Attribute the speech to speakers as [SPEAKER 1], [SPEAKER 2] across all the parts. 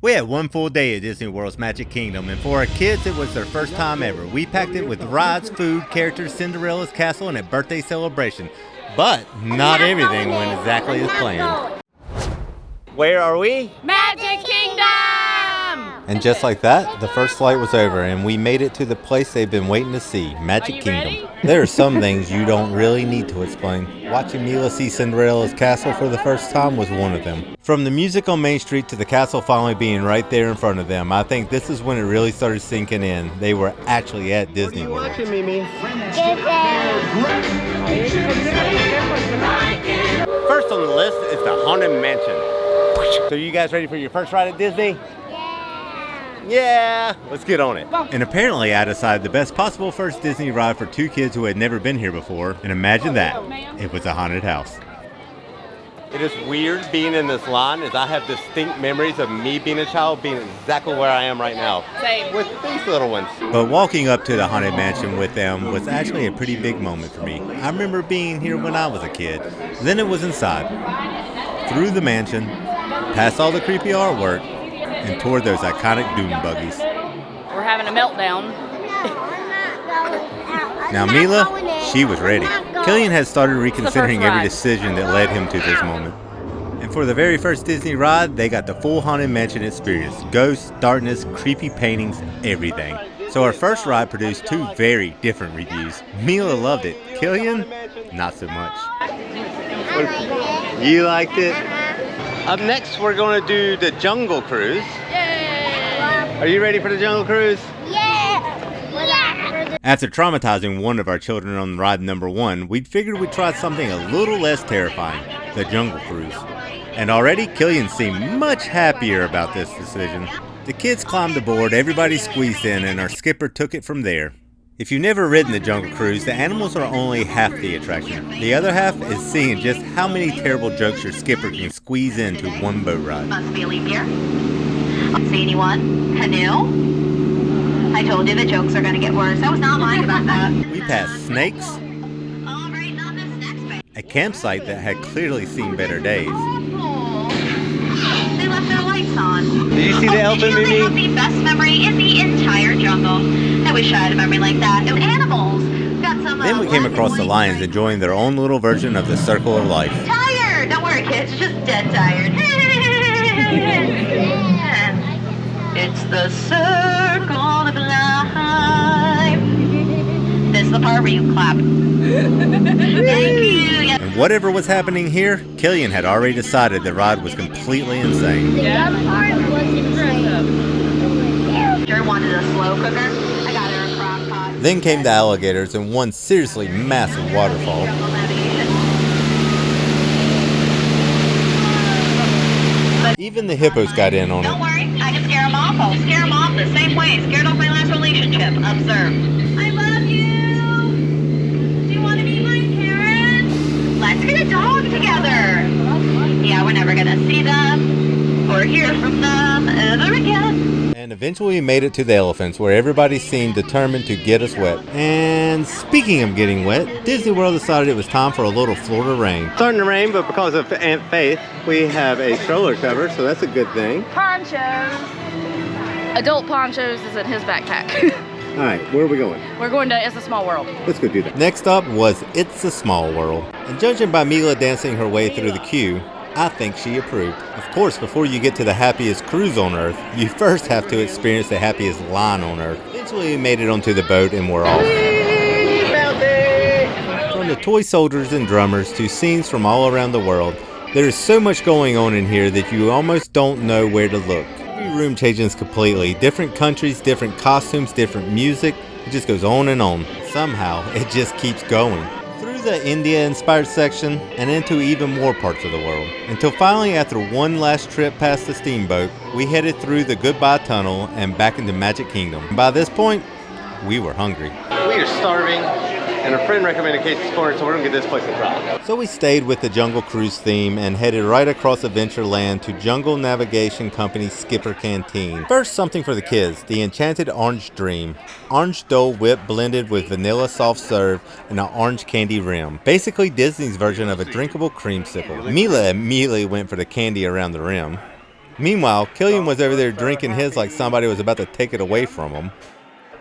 [SPEAKER 1] We had one full day at Disney World's Magic Kingdom, and for our kids, it was their first time ever. We packed it with rides, food, characters, Cinderella's Castle, and a birthday celebration. But not everything went exactly as planned. Where are we?
[SPEAKER 2] Magic Kingdom!
[SPEAKER 1] And just like that, the first flight was over, and we made it to the place they've been waiting to see, Magic Kingdom.
[SPEAKER 2] Ready?
[SPEAKER 1] There are some things you don't really need to explain. Watching Mila see Cinderella's castle for the first time was one of them. From the music on Main Street to the castle finally being right there in front of them, I think this is when it really started sinking in. They were actually at Disney World.
[SPEAKER 3] What are you watching, Mimi?
[SPEAKER 1] First on the list is the Haunted Mansion. So you guys ready for your first ride at Disney? Yeah, let's get on it. And apparently I decided the best possible first Disney ride for two kids who had never been here before. And imagine that, it was a haunted house. It is weird being in this line, as I have distinct memories of me being a child being exactly where I am right now.
[SPEAKER 2] Same.
[SPEAKER 1] With these little ones. But walking up to the Haunted Mansion with them was actually a pretty big moment for me. I remember being here when I was a kid. Then it was inside. Through the mansion, past all the creepy artwork, and toward those iconic dune buggies.
[SPEAKER 2] We're having a meltdown.
[SPEAKER 1] Now Mila, she was ready. Killian had started reconsidering every decision that led him to this moment. And for the very first Disney ride, they got the full Haunted Mansion experience. Ghosts, darkness, creepy paintings, everything. So our first ride produced two very different reviews. Mila loved it. Killian, not so much. You liked it? Up next, we're going to do the Jungle Cruise.
[SPEAKER 2] Yay!
[SPEAKER 1] Are you ready for the Jungle Cruise?
[SPEAKER 4] Yeah!
[SPEAKER 1] After traumatizing one of our children on ride number 1, we figured we'd try something a little less terrifying, the Jungle Cruise. And already, Killian seemed much happier about this decision. The kids climbed aboard, everybody squeezed in, and our skipper took it from there. If you've never ridden the Jungle Cruise, the animals are only half the attraction. The other half is seeing just how many terrible jokes your skipper can squeeze into one boat ride.
[SPEAKER 5] Must be a leap year. See anyone? Canoe? I told you the jokes are going to get worse. I was not lying about that.
[SPEAKER 1] We passed snakes,
[SPEAKER 5] All right, not this next phase.
[SPEAKER 1] a campsite that had clearly seen better days.
[SPEAKER 5] Oh, they left their lights on.
[SPEAKER 1] Did you see the elephant,
[SPEAKER 5] Did you know
[SPEAKER 1] Mimi?
[SPEAKER 5] they have the best memory in the entire jungle? I wish I had a memory like that. It was animals. Got some,
[SPEAKER 1] Then we came across the lions enjoying their own little version of the Circle of Life.
[SPEAKER 5] Tired! Don't worry, kids. Just dead tired. It's the circle of life. This is the part where you clap. Thank you.
[SPEAKER 1] And whatever was happening here, Killian had already decided the ride was completely insane.
[SPEAKER 5] Sure wanted a slow cooker. I got her a crock pot.
[SPEAKER 1] Then came the alligators and one seriously massive waterfall. Even the hippos got in on
[SPEAKER 5] Don't
[SPEAKER 1] it.
[SPEAKER 5] worry, I can scare them off. I'll scare them off the same way. Scared off my last relationship. Observe. I love you. Do you want to be my parents? Let's get a dog together. Yeah, we're never gonna see them or hear from them ever again.
[SPEAKER 1] And eventually we made it to the elephants, where everybody seemed determined to get us wet. And speaking of getting wet, Disney World decided it was time for a little Florida rain. Starting to rain, but because of Aunt Faith, we have a stroller cover, so that's a good thing.
[SPEAKER 2] Ponchos. Adult ponchos is in his backpack.
[SPEAKER 1] All right, where are we going?
[SPEAKER 2] We're going to It's a Small World.
[SPEAKER 1] Let's go do that. Next up was It's a Small World. And judging by Mila dancing her way through the queue, I think she approved. Of course, before you get to the happiest cruise on Earth, you first have to experience the happiest line on Earth. Eventually we made it onto the boat and we're off. From the toy soldiers and drummers to scenes from all around the world, there is so much going on in here that you almost don't know where to look. Every room changes completely. Different countries, different costumes, different music. It just goes on and on. Somehow, it just keeps going. Through the India-inspired section and into even more parts of the world. Until finally, after one last trip past the steamboat, we headed through the Goodbye Tunnel and back into Magic Kingdom. By this point, we were hungry. We are starving, and a friend recommended Casey's Corner, so we're gonna get this place a try. So we stayed with the Jungle Cruise theme and headed right across Adventureland to Jungle Navigation Company's Skipper Canteen. First, something for the kids, the Enchanted Orange Dream. Orange Dole Whip blended with vanilla soft serve and an orange candy rim. Basically Disney's version of a drinkable creamsicle. Mila immediately went for the candy around the rim. Meanwhile, Killian was over there drinking his like somebody was about to take it away from him.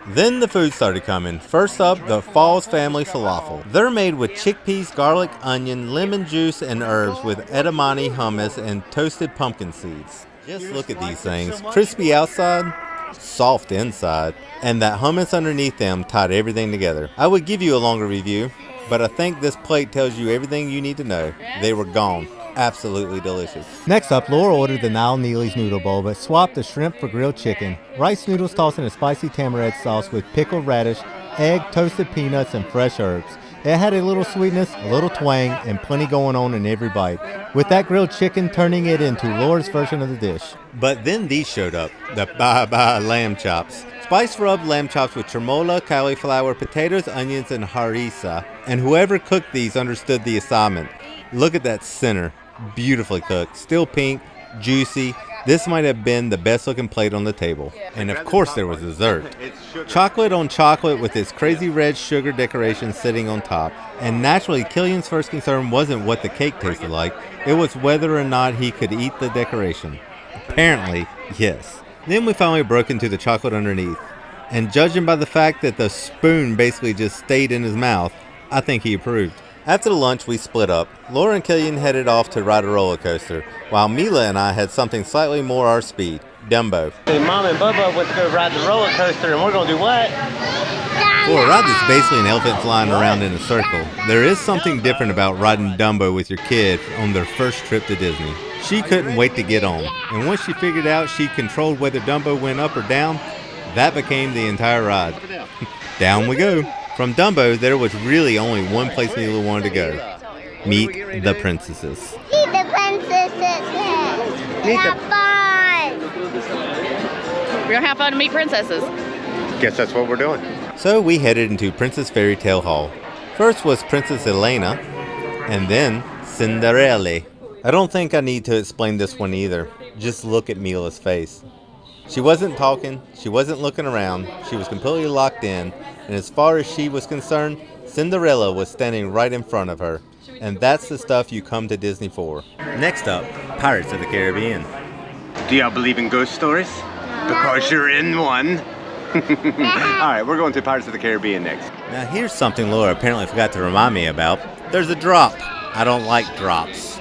[SPEAKER 1] Then the food started coming. First up, the Falls family falafel. They're made with chickpeas, garlic, onion, lemon juice, and herbs with edamame hummus and toasted pumpkin seeds. Just look at these things. Crispy outside, soft inside, and that hummus underneath them tied everything together. I would give you a longer review, but I think this plate tells you everything you need to know. They were gone. Absolutely delicious. Next up, Laura ordered the Nile Neely's noodle bowl, but swapped the shrimp for grilled chicken. Rice noodles tossed in a spicy tamarind sauce with pickled radish, egg, toasted peanuts, and fresh herbs. It had a little sweetness, a little twang, and plenty going on in every bite, with that grilled chicken turning it into Laura's version of the dish. But then these showed up, the Baba lamb chops. Spice-rubbed lamb chops with trimola, cauliflower, potatoes, onions, and harissa. And whoever cooked these understood the assignment. Look at that center. Beautifully cooked. Still pink, juicy. This might have been the best looking plate on the table. And of course there was dessert. Chocolate on chocolate with its crazy red sugar decoration sitting on top. And naturally, Killian's first concern wasn't what the cake tasted like. It was whether or not he could eat the decoration. Apparently, yes. Then we finally broke into the chocolate underneath. And judging by the fact that the spoon basically just stayed in his mouth, I think he approved. After the lunch, we split up. Laura and Killian headed off to ride a roller coaster, while Mila and I had something slightly more our speed, Dumbo.
[SPEAKER 3] Mom and Bubba went to go ride the roller coaster, and we're going to do what?
[SPEAKER 1] For a ride that's basically an elephant flying around in a circle, there is something different about riding Dumbo with your kid on their first trip to Disney. She couldn't wait to get on, and once she figured out she controlled whether Dumbo went up or down, that became the entire ride. Down we go. From Dumbo, there was really only one place Mila wanted to go. Meet the princesses.
[SPEAKER 4] Meet the princesses. Have fun.
[SPEAKER 2] We're gonna have fun to meet princesses.
[SPEAKER 3] Guess that's what we're doing.
[SPEAKER 1] So we headed into Princess Fairy Tale Hall. First was Princess Elena, and then Cinderella. I don't think I need to explain this one either. Just look at Mila's face. She wasn't talking, she wasn't looking around, she was completely locked in, and as far as she was concerned, Cinderella was standing right in front of her. And that's the stuff you come to Disney for. Next up, Pirates of the Caribbean.
[SPEAKER 3] Do y'all believe in ghost stories? Because you're in one. Alright, we're going to Pirates of the Caribbean next.
[SPEAKER 1] Now here's something Laura apparently forgot to remind me about. There's a drop. I don't like drops.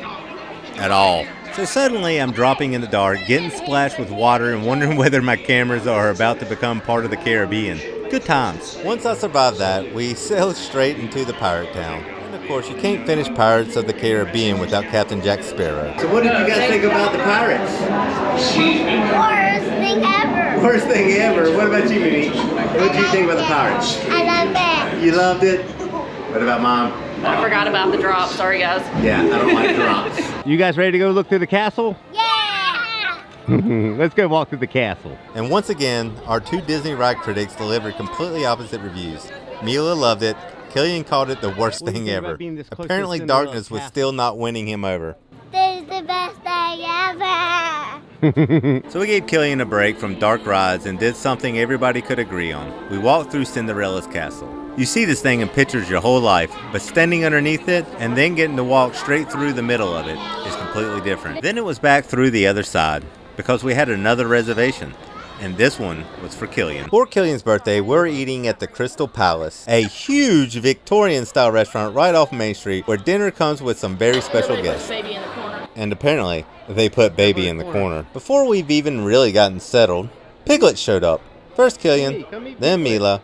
[SPEAKER 1] At all. So suddenly I'm dropping in the dark, getting splashed with water and wondering whether my cameras are about to become part of the Caribbean. Good times. Once I survived that, we sailed straight into the pirate town. And of course, you can't finish Pirates of the Caribbean without Captain Jack Sparrow. So what did you guys think about the pirates?
[SPEAKER 4] Worst thing ever.
[SPEAKER 1] Worst thing ever. What about you, Minnie? What did you think about the pirates?
[SPEAKER 4] I love it.
[SPEAKER 1] You loved it? What about Mom?
[SPEAKER 2] I forgot about the drop. Sorry, guys.
[SPEAKER 1] Yeah, I don't like drops. You guys ready to go look through the castle?
[SPEAKER 4] Yeah.
[SPEAKER 1] Let's go walk through the castle. And once again, our two Disney ride critics delivered completely opposite reviews. Mila loved it. Killian called it the worst thing ever. Apparently darkness was still not winning him over.
[SPEAKER 4] This is the best thing ever.
[SPEAKER 1] So we gave Killian a break from dark rides and did something everybody could agree on. We walked through Cinderella's castle. You see this thing in pictures your whole life, but standing underneath it and then getting to walk straight through the middle of it is completely different. Then it was back through the other side because we had another reservation. And this one was for Killian. For Killian's birthday, we're eating at the Crystal Palace, a huge Victorian-style restaurant right off Main Street where dinner comes with some very special guests.
[SPEAKER 2] Baby in the corner.
[SPEAKER 1] And apparently, they put Baby in the corner. Before we've even really gotten settled, Piglet showed up. First Killian, then Mila,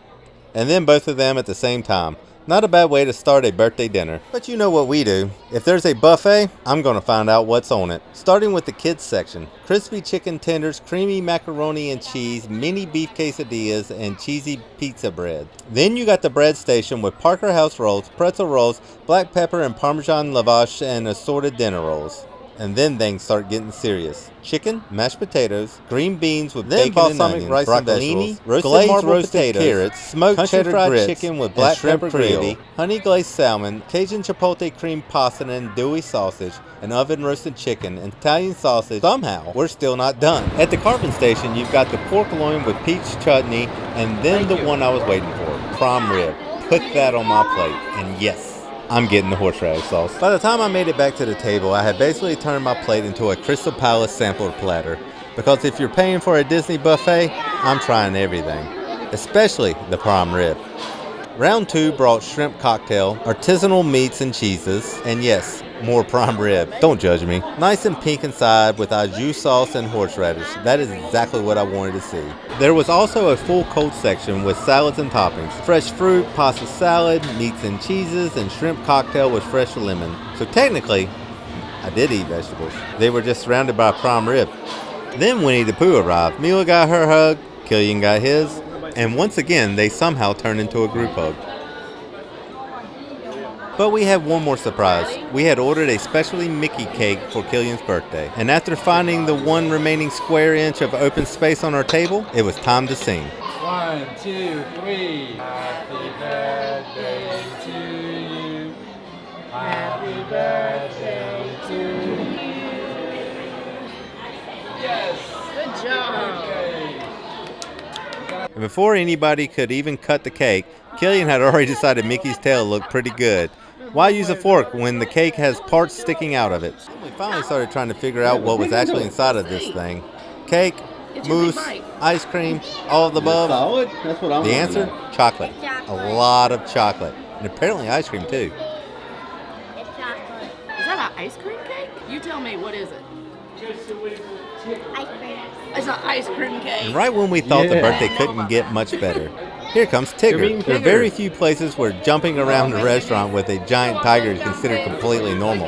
[SPEAKER 1] and then both of them at the same time. Not a bad way to start a birthday dinner. But you know what we do. If there's a buffet, I'm going to find out what's on it. Starting with the kids section. Crispy chicken tenders, creamy macaroni and cheese, mini beef quesadillas, and cheesy pizza bread. Then you got the bread station with Parker House rolls, pretzel rolls, black pepper and Parmesan lavash, and assorted dinner rolls. And then things start getting serious. Chicken, mashed potatoes, green beans with bacon and onions, rice and vegetables, roasted potatoes, carrots, smoked cheddar fried grits, chicken with black pepper gravy, honey glazed salmon, Cajun chipotle cream pasta and andouille sausage, and oven roasted chicken, and Italian sausage. Somehow, we're still not done. At the carving station, you've got the pork loin with peach chutney, and then the one I was waiting for, prime rib. Put that on my plate, and yes, I'm getting the horseradish sauce. By the time I made it back to the table, I had basically turned my plate into a Crystal Palace sampler platter. Because if you're paying for a Disney buffet, I'm trying everything, especially the prime rib. Round 2 brought shrimp cocktail, artisanal meats and cheeses, and yes, more prime rib. Don't judge me. Nice and pink inside with au jus sauce and horseradish. That is exactly what I wanted to see. There was also a full cold section with salads and toppings. Fresh fruit, pasta salad, meats and cheeses, and shrimp cocktail with fresh lemon. So technically, I did eat vegetables. They were just surrounded by prime rib. Then Winnie the Pooh arrived. Mila got her hug, Killian got his, and once again, they somehow turned into a group hug. But we had one more surprise. We had ordered a specialty Mickey cake for Killian's birthday. And after finding the one remaining square inch of open space on our table, it was time to sing.
[SPEAKER 6] 1, 2, 3. Happy birthday to you. Happy birthday to you. Yes.
[SPEAKER 2] Good job.
[SPEAKER 1] And before anybody could even cut the cake, Killian had already decided Mickey's tail looked pretty good. Why use a fork when the cake has parts sticking out of it? We finally started trying to figure out what was actually inside of this thing. Cake, mousse, ice cream, all of the above.
[SPEAKER 6] Solid? That's what I'm
[SPEAKER 1] The answer? Chocolate. A lot of chocolate. And apparently ice cream too.
[SPEAKER 4] It's chocolate.
[SPEAKER 2] Is that an ice cream cake? You tell me, what is it?
[SPEAKER 4] Ice cream.
[SPEAKER 2] It's an ice cream cake.
[SPEAKER 1] And right when we thought the birthday couldn't get much better, here comes Tigger. There are very few places where jumping around a restaurant with a giant tiger is considered completely normal.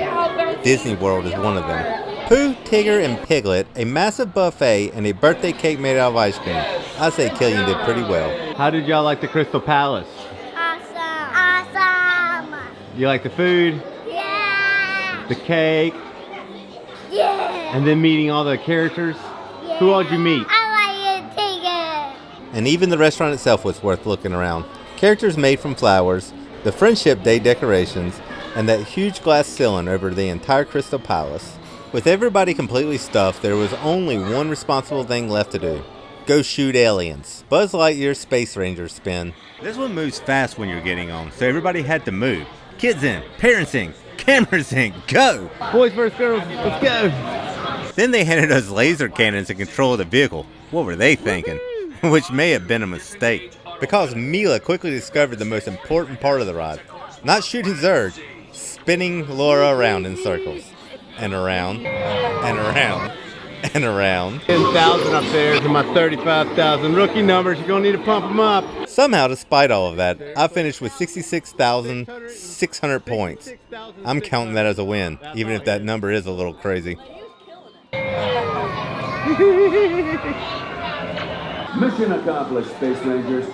[SPEAKER 1] Disney World is one of them. Pooh, Tigger, and Piglet, a massive buffet, and a birthday cake made out of ice cream. I say Killian did pretty well. How did y'all like the Crystal Palace?
[SPEAKER 4] Awesome. Awesome.
[SPEAKER 1] You like the food,
[SPEAKER 4] Yeah.
[SPEAKER 1] the cake,
[SPEAKER 4] Yeah.
[SPEAKER 1] and then meeting all the characters? Who all did you meet?
[SPEAKER 4] I like it, Tigger.
[SPEAKER 1] And even the restaurant itself was worth looking around. Characters made from flowers, the Friendship Day decorations, and that huge glass ceiling over the entire Crystal Palace. With everybody completely stuffed, there was only one responsible thing left to do. Go shoot aliens. Buzz Lightyear's Space Ranger spin. This one moves fast when you're getting on, so everybody had to move. Kids in, parents in, cameras in, go! Boys versus girls, let's go! Then they handed us laser cannons in control of the vehicle. What were they thinking? Which may have been a mistake. Because Mila quickly discovered the most important part of the ride. Not shooting Zurg, spinning Laura around in circles. And around, and around, and around.
[SPEAKER 6] 10,000 up there to my 35,000 rookie numbers. You're going to need to pump them up.
[SPEAKER 1] Somehow, despite all of that, I finished with 66,600 points. I'm counting that as a win, even if that number is a little crazy.
[SPEAKER 7] Mission accomplished, Space Rangers.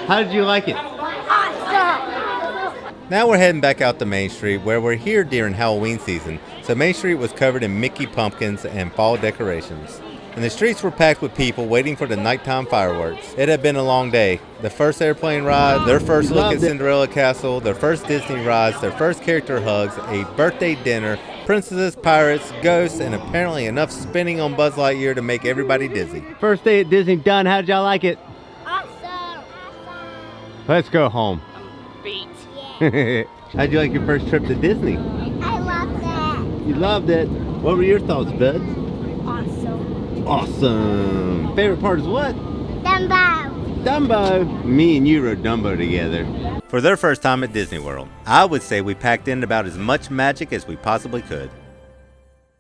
[SPEAKER 1] How did you like it?
[SPEAKER 4] Awesome.
[SPEAKER 1] Now we're heading back out to Main Street, where we're here during Halloween season, so Main Street was covered in Mickey pumpkins and fall decorations. And the streets were packed with people waiting for the nighttime fireworks. It had been a long day. The first airplane ride, their first look at Cinderella Castle, their first Disney rides, their first character hugs, a birthday dinner, princesses, pirates, ghosts, and apparently enough spinning on Buzz Lightyear to make everybody dizzy. First day at Disney done. How'd y'all like it?
[SPEAKER 4] Awesome.
[SPEAKER 1] Let's go home.
[SPEAKER 2] Beat.
[SPEAKER 1] How'd you like your first trip to Disney?
[SPEAKER 4] I love that.
[SPEAKER 1] You loved it. What were your thoughts, bud?
[SPEAKER 4] Awesome.
[SPEAKER 1] Awesome. Favorite part is what?
[SPEAKER 4] Dumbo.
[SPEAKER 1] Dumbo. Me and you rode Dumbo together. For their first time at Disney World, I would say we packed in about as much magic as we possibly could.